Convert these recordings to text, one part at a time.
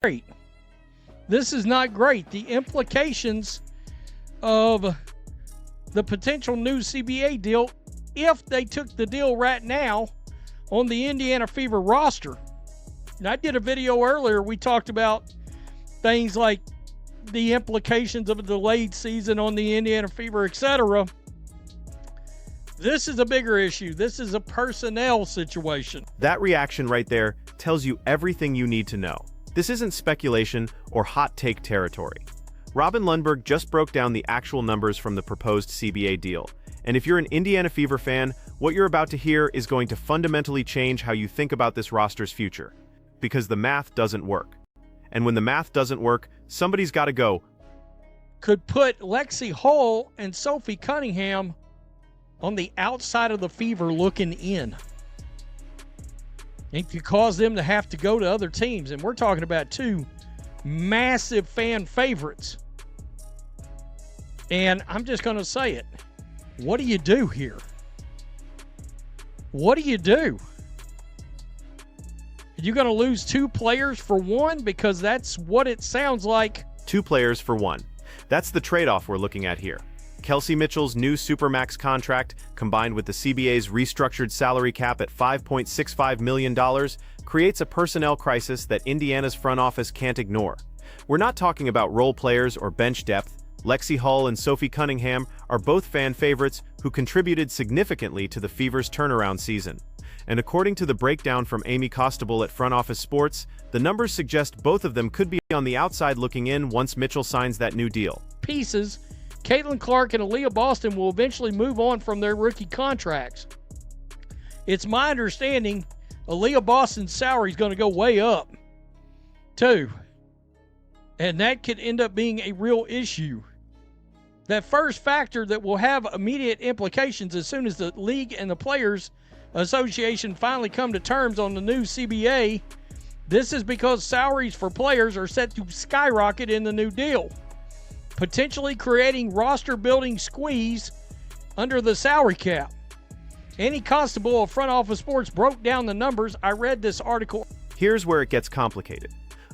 great. This is not great. The implications of the potential new CBA deal, if they took the deal right now on the Indiana Fever roster. And I did a video earlier. We talked about things like the implications of a delayed season on the Indiana Fever, etc. This is a bigger issue. This is a personnel situation. That reaction right there tells you everything you need to know. This isn't speculation or hot take territory. Robin Lundberg just broke down the actual numbers from the proposed CBA deal. And if you're an Indiana Fever fan, what you're about to hear is going to fundamentally change how you think about this roster's future. Because the math doesn't work. And when the math doesn't work, somebody's got to go. Could put Lexie Hull and Sophie Cunningham on the outside of the Fever looking in. It could cause them to have to go to other teams. And we're talking about two massive fan favorites. And I'm just going to say it. What do you do here? What do you do? Are you going to lose two players for one? Because that's what it sounds like. 2 players for 1. That's the trade-off we're looking at here. Kelsey Mitchell's new Supermax contract, combined with the CBA's restructured salary cap at $5.65 million, creates a personnel crisis that Indiana's front office can't ignore. We're not talking about role players or bench depth. Lexie Hull and Sophie Cunningham are both fan favorites who contributed significantly to the Fever's turnaround season. And according to the breakdown from Amy Costabile at Front Office Sports, the numbers suggest both of them could be on the outside looking in once Mitchell signs that new deal. Pieces. Caitlin Clark and Aaliyah Boston will eventually move on from their rookie contracts. It's my understanding Aaliyah Boston's salary is going to go way up, too. And that could end up being a real issue. That first factor that will have immediate implications as soon as the league and the Players Association finally come to terms on the new CBA. This is because salaries for players are set to skyrocket in the new deal, potentially creating roster-building squeeze under the salary cap. Amy Costabile of Front Office Sports broke down the numbers. I read this article. Here's where it gets complicated.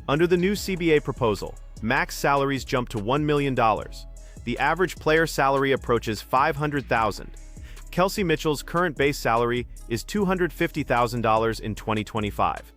Under the new CBA proposal, max salaries jump to $1 million. The average player salary approaches $500,000. Kelsey Mitchell's current base salary is $250,000 in 2025.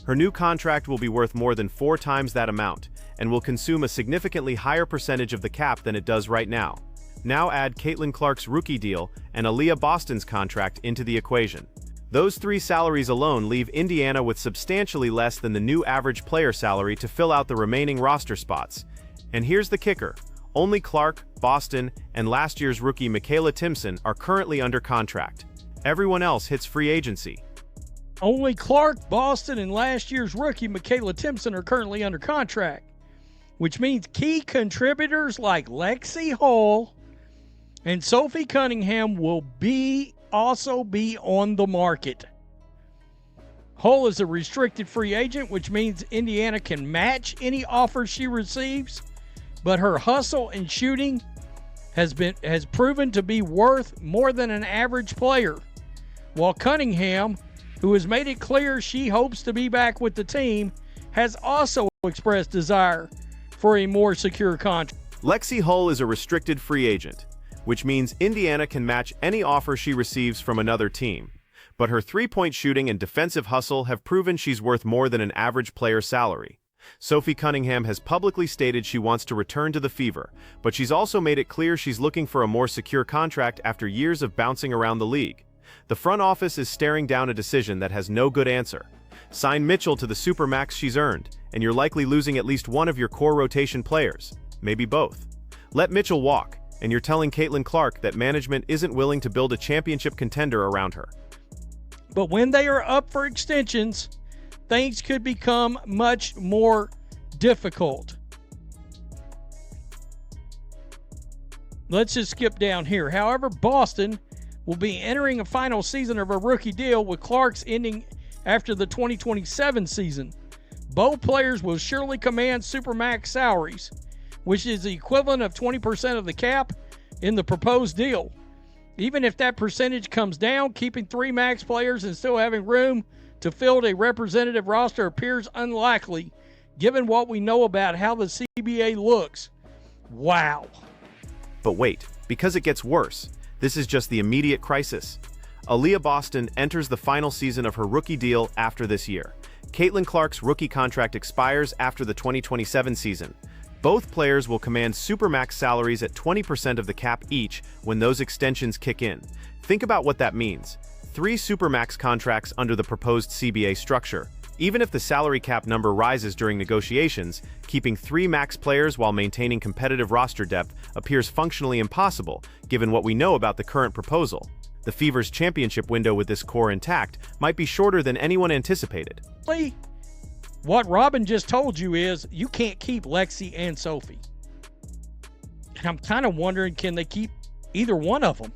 Her new contract will be worth more than 4 times that amount and will consume a significantly higher percentage of the cap than it does right now. Now add Caitlin Clark's rookie deal and Aaliyah Boston's contract into the equation. Those 3 salaries alone leave Indiana with substantially less than the new average player salary to fill out the remaining roster spots. And here's the kicker. Only Clark, Boston, and last year's rookie Michaela Timpson are currently under contract. Everyone else hits free agency. Only Clark, Boston, and last year's rookie Michaela Timpson are currently under contract, which means key contributors like Lexie Hull and Sophie Cunningham will also be on the market. Hull is a restricted free agent, which means Indiana can match any offers she receives, but her hustle and shooting has proven to be worth more than an average player. While Cunningham, who has made it clear she hopes to be back with the team, has also expressed desire for a more secure contract. Lexie Hull is a restricted free agent, which means Indiana can match any offer she receives from another team. But her three-point shooting and defensive hustle have proven she's worth more than an average player salary. Sophie Cunningham has publicly stated she wants to return to the Fever, but she's also made it clear she's looking for a more secure contract after years of bouncing around the league. The front office is staring down a decision that has no good answer. Sign Mitchell to the Supermax she's earned, and you're likely losing at least one of your core rotation players, maybe both. Let Mitchell walk, and you're telling Caitlin Clark that management isn't willing to build a championship contender around her. But when they are up for extensions, things could become much more difficult. Let's just skip down here. However, Boston will be entering a final season of a rookie deal, with Clark's ending after the 2027 season. Both players will surely command Supermax salaries, which is the equivalent of 20% of the cap in the proposed deal. Even if that percentage comes down, keeping 3 max players and still having room to field a representative roster appears unlikely, given what we know about how the CBA looks, wow. But wait, because it gets worse, this is just the immediate crisis. Aaliyah Boston enters the final season of her rookie deal after this year. Caitlin Clark's rookie contract expires after the 2027 season. Both players will command Supermax salaries at 20% of the cap each when those extensions kick in. Think about what that means. 3 Supermax contracts under the proposed CBA structure. Even if the salary cap number rises during negotiations, keeping 3 max players while maintaining competitive roster depth appears functionally impossible, given what we know about the current proposal. The Fever's championship window with this core intact might be shorter than anyone anticipated. What Robin just told you is you can't keep Lexie and Sophie. And I'm kind of wondering, can they keep either one of them?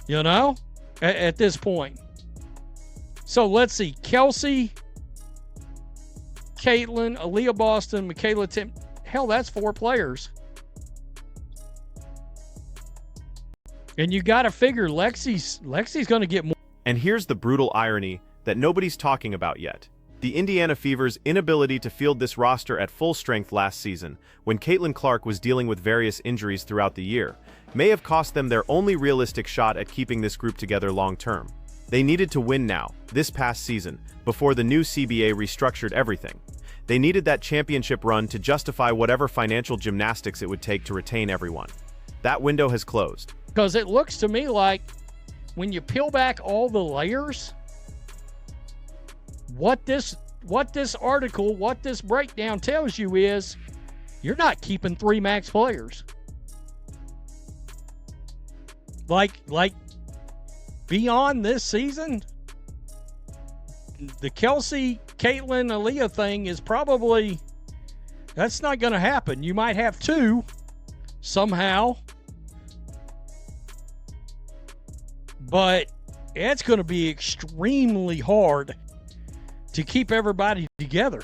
You know, at this point. So let's see. Kelsey, Caitlin, Aaliyah Boston, Michaela Tim. Hell, that's 4 players. And you got to figure Lexie's going to get more. And here's the brutal irony that nobody's talking about yet. The Indiana Fever's inability to field this roster at full strength last season, when Caitlin Clark was dealing with various injuries throughout the year, may have cost them their only realistic shot at keeping this group together long-term. They needed to win now, this past season, before the new CBA restructured everything. They needed that championship run to justify whatever financial gymnastics it would take to retain everyone. That window has closed. Because it looks to me like when you peel back all the layers, what this article, what this breakdown tells you is you're not keeping 3 max players. Like beyond this season, the Kelsey, Caitlin, Aaliyah thing is probably, that's not going to happen. You might have 2 somehow, but it's going to be extremely hard to keep everybody together.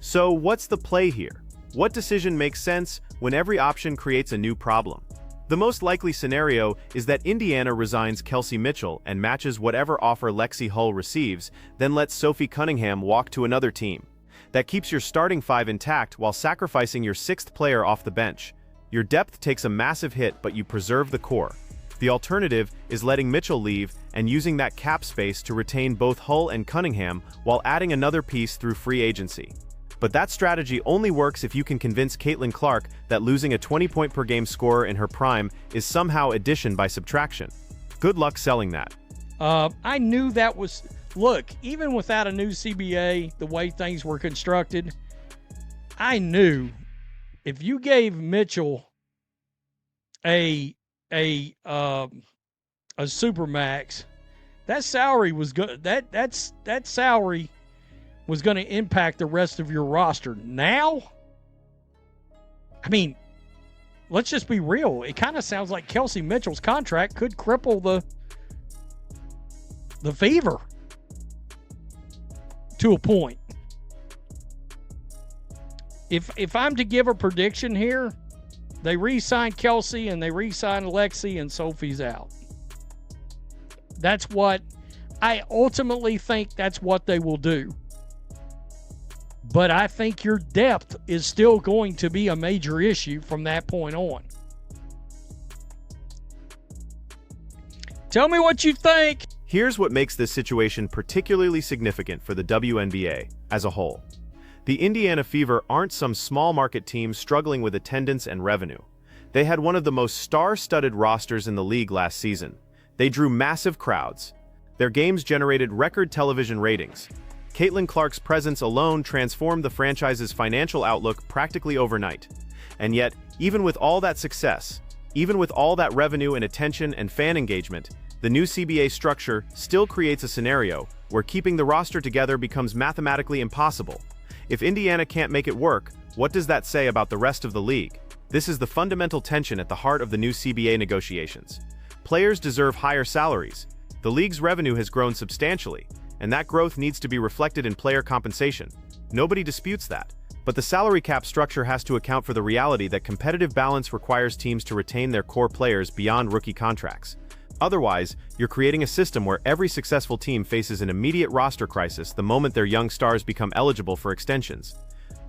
So what's the play here? What decision makes sense when every option creates a new problem? The most likely scenario is that Indiana resigns Kelsey Mitchell and matches whatever offer Lexie Hull receives, then lets Sophie Cunningham walk to another team. That keeps your starting 5 intact while sacrificing your 6th player off the bench. Your depth takes a massive hit, but you preserve the core. The alternative is letting Mitchell leave and using that cap space to retain both Hull and Cunningham while adding another piece through free agency. But that strategy only works if you can convince Caitlin Clark that losing a 20-point-per-game scorer in her prime is somehow addition by subtraction. Good luck selling that. I knew that was... Look, even without a new CBA, the way things were constructed, I knew if you gave Mitchell a Supermax, that salary was good. That salary was going to impact the rest of your roster. Now, I mean, let's just be real. It kind of sounds like Kelsey Mitchell's contract could cripple the Fever to a point. If I'm to give a prediction here, they re-sign Kelsey and they re-sign Lexie and Sophie's out. That's what I ultimately think that's what they will do. But I think your depth is still going to be a major issue from that point on. Tell me what you think. Here's what makes this situation particularly significant for the WNBA as a whole. The Indiana Fever aren't some small market team struggling with attendance and revenue. They had one of the most star-studded rosters in the league last season. They drew massive crowds. Their games generated record television ratings. Caitlin Clark's presence alone transformed the franchise's financial outlook practically overnight. And yet, even with all that success, even with all that revenue and attention and fan engagement, the new CBA structure still creates a scenario where keeping the roster together becomes mathematically impossible. If Indiana can't make it work, what does that say about the rest of the league? This is the fundamental tension at the heart of the new CBA negotiations. Players deserve higher salaries. The league's revenue has grown substantially, and that growth needs to be reflected in player compensation. Nobody disputes that. But the salary cap structure has to account for the reality that competitive balance requires teams to retain their core players beyond rookie contracts. Otherwise, you're creating a system where every successful team faces an immediate roster crisis the moment their young stars become eligible for extensions.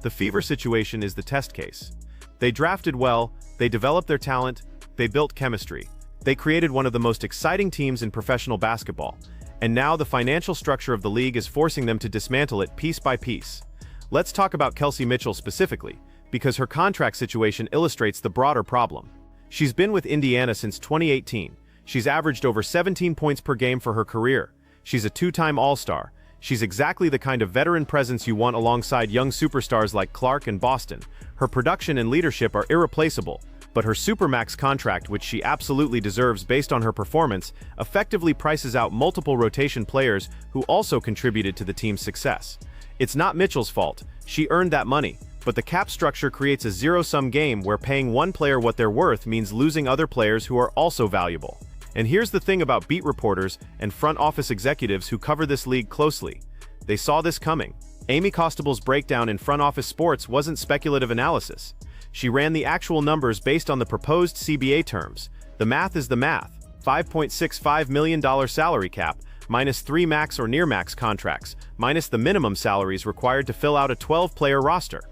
The Fever situation is the test case. They drafted well, they developed their talent, they built chemistry. They created one of the most exciting teams in professional basketball, and now the financial structure of the league is forcing them to dismantle it piece by piece. Let's talk about Kelsey Mitchell specifically, because her contract situation illustrates the broader problem. She's been with Indiana since 2018. She's averaged over 17 points per game for her career. She's a two-time All-Star. She's exactly the kind of veteran presence you want alongside young superstars like Clark and Boston. Her production and leadership are irreplaceable, but her Supermax contract, which she absolutely deserves based on her performance, effectively prices out multiple rotation players who also contributed to the team's success. It's not Mitchell's fault. She earned that money, but the cap structure creates a zero-sum game where paying one player what they're worth means losing other players who are also valuable. And here's the thing about beat reporters and front office executives who cover this league closely. They saw this coming. Amy Costable's breakdown in front office sports wasn't speculative analysis. She ran the actual numbers based on the proposed CBA terms. The math is the math. $5.65 million salary cap, minus 3 max or near max contracts, minus the minimum salaries required to fill out a 12-player roster.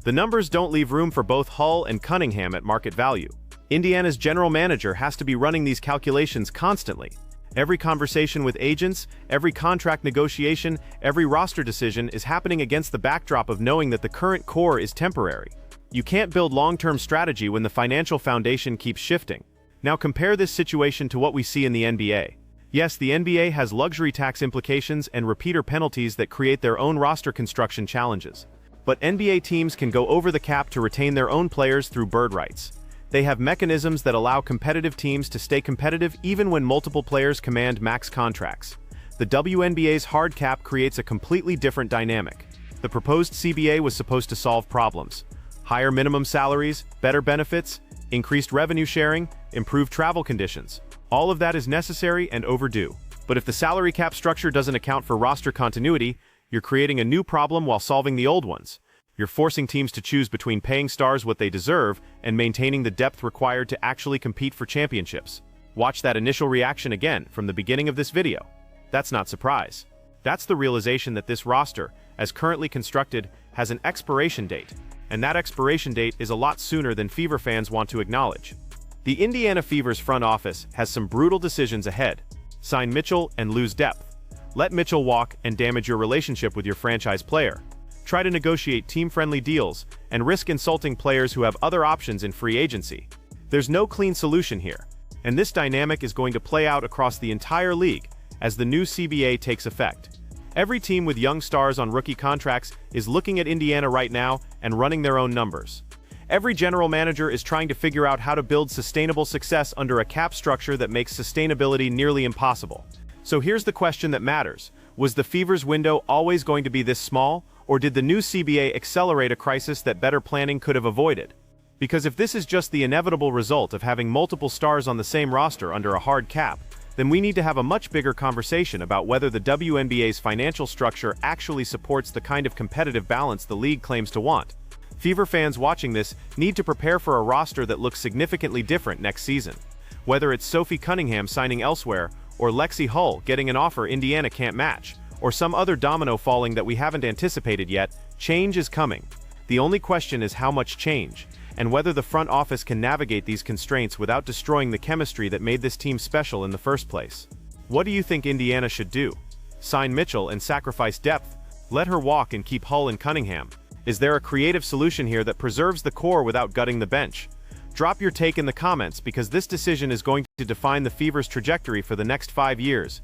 The numbers don't leave room for both Hull and Cunningham at market value. Indiana's general manager has to be running these calculations constantly. Every conversation with agents, every contract negotiation, every roster decision is happening against the backdrop of knowing that the current core is temporary. You can't build long-term strategy when the financial foundation keeps shifting. Now compare this situation to what we see in the NBA. Yes, the NBA has luxury tax implications and repeater penalties that create their own roster construction challenges. But NBA teams can go over the cap to retain their own players through bird rights. They have mechanisms that allow competitive teams to stay competitive even when multiple players command max contracts. The WNBA's hard cap creates a completely different dynamic. The proposed CBA was supposed to solve problems. Higher minimum salaries, better benefits, increased revenue sharing, improved travel conditions. All of that is necessary and overdue. But if the salary cap structure doesn't account for roster continuity, you're creating a new problem while solving the old ones. You're forcing teams to choose between paying stars what they deserve and maintaining the depth required to actually compete for championships. Watch that initial reaction again from the beginning of this video. That's not surprise. That's the realization that this roster, as currently constructed, has an expiration date, and that expiration date is a lot sooner than Fever fans want to acknowledge. The Indiana Fever's front office has some brutal decisions ahead. Sign Mitchell and lose depth. Let Mitchell walk and damage your relationship with your franchise player. Try to negotiate team-friendly deals, and risk insulting players who have other options in free agency. There's no clean solution here, and this dynamic is going to play out across the entire league as the new CBA takes effect. Every team with young stars on rookie contracts is looking at Indiana right now and running their own numbers. Every general manager is trying to figure out how to build sustainable success under a cap structure that makes sustainability nearly impossible. So here's the question that matters. Was the Fever's window always going to be this small? Or did the new CBA accelerate a crisis that better planning could have avoided? Because if this is just the inevitable result of having multiple stars on the same roster under a hard cap, then we need to have a much bigger conversation about whether the WNBA's financial structure actually supports the kind of competitive balance the league claims to want. Fever fans watching this need to prepare for a roster that looks significantly different next season. Whether it's Sophie Cunningham signing elsewhere, or Lexie Hull getting an offer Indiana can't match, or some other domino falling that we haven't anticipated yet, change is coming. The only question is how much change, and whether the front office can navigate these constraints without destroying the chemistry that made this team special in the first place. What do you think Indiana should do? Sign Mitchell and sacrifice depth? Let her walk and keep Hull and Cunningham? Is there a creative solution here that preserves the core without gutting the bench? Drop your take in the comments because this decision is going to define the Fever's trajectory for the next 5 years.